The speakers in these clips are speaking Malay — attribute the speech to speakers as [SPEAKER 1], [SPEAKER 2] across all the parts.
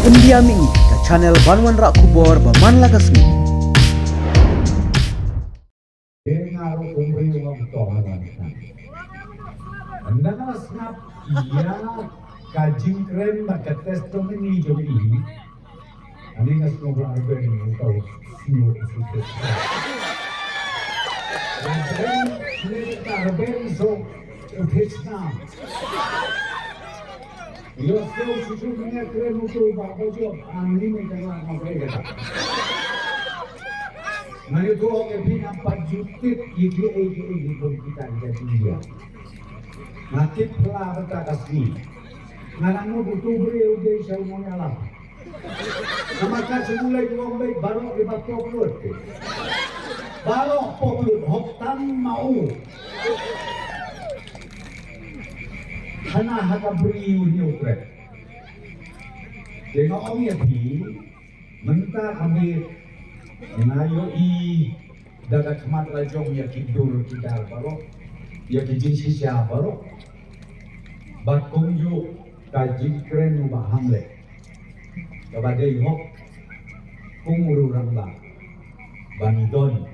[SPEAKER 1] Pendiam ini ke channel Banwan Rak Kubor Baman Lakasmi.
[SPEAKER 2] Dengar umri orang tua anda snap iya kajing keren maka testimoni jadi ini nggak semua orang yang tahu siu itu dan keren mereka keren so utisna yo susu punya keren untuk bapak job ini mereka nggak mereka nah itu orang yang pajutit ide itu kita jadi dia nanti pelah bertak asli nganangmu butuh beri udah saya mau nyala maka semulai orang baik baru lima populer baru populer hotan mau hana haka beri nyukret dengan orang yang di mentah kami ngayo i dagat mat lajong ya kidur kita baru ya kijin sisya baru bat kongju kajin keren ubah hamle kepada ihok kunguru ramba bandon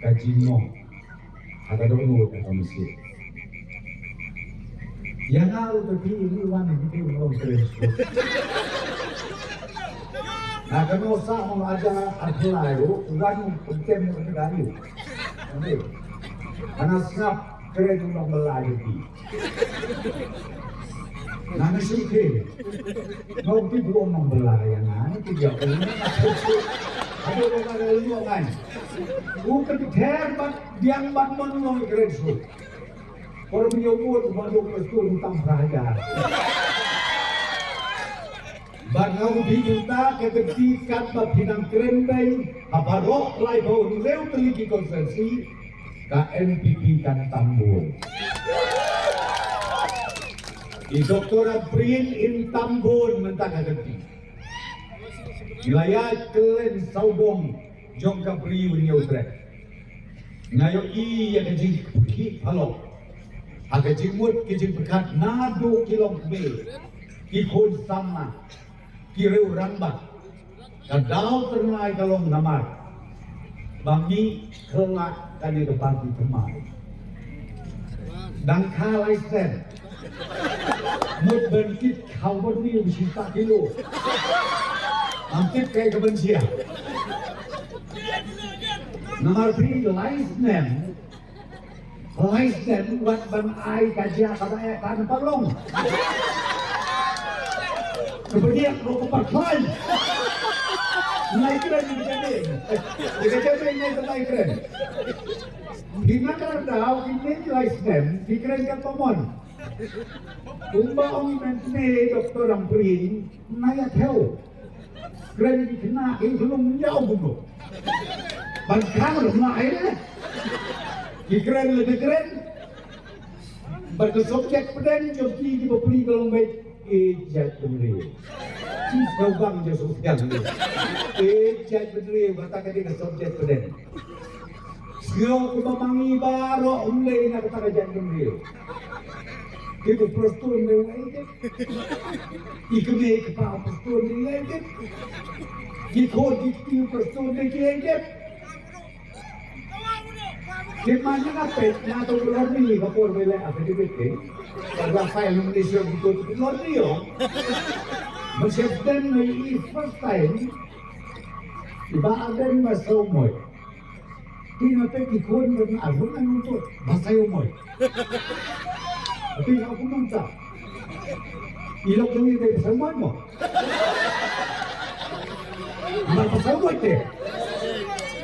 [SPEAKER 2] kajino ada dulu kata mesir yang lalu tadi ini wan itu orang Kristus nah kan usah mau ada lalu wan penting mengenai ini karena snap keren ulang melayani nah mesyukur nanti belum membelayan tidak punya ada orang lain kan bukan terbat yang menolong Kristus orang menyebut masuk Kristus tentang raja bangau diminta ketika pinang keren bayi apa roh lai bau leu teliti konsensi KNPP kan Tambun. Di Doktorat Prin in Tambun mentang hati. Wilayah Kelen Saubong Jongka Priu Nyautre. Ngayo i ya kejing pergi halo. Aga jingmut kejing berkat nadu kilong be. Kikun sama. Kireu rambak. Kadau ternai kalong namar. Bangi kelak kali depan di kemari dan kalai sen mut bentit kau berdiri cinta kilo nanti kayak kebencian nomor 3 laisnen buat ban ai kajian kata kan palong kemudian rokok parklan naik keren naik naik keren di mana dah ini license dikerenkan pemon umbang ini doktor Amprin naik tahu keren kena ini belum jauh dulu bangkang rumah air dikeren lebih keren berkesubjek pedang joki di beli kalau baik ejak bener kau bang jauh yang ni, ejak bener katakan dia subjek pedang. Siapa kemangi baru mulai nak kata jangan bener. Kita perstun lewat, ikut kepala perstun lewat, ikut perstun lewat. Gimana nak atau luar ni kapur bela apa dia betul? Kalau file Malaysia betul luar ni yo. Masihdan ni first time ibaadan masomoy. Tinapay ikon ng album ano to masayomoy. Tapi ako nunta. Ilok yung ito samoy mo. Masayomoy te.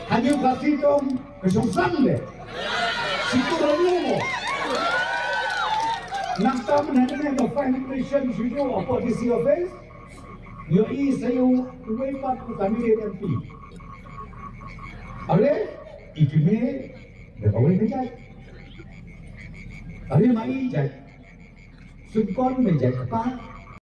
[SPEAKER 2] Ano kasi itong kasungsan le. Siguro mo. Nagtama na naman ang financial issue o policy office. Yung isa yung way back to kami MP. Ale, ikime, nagawin na dyan. Ale, maijay. Sugkon, may dyan ka pa.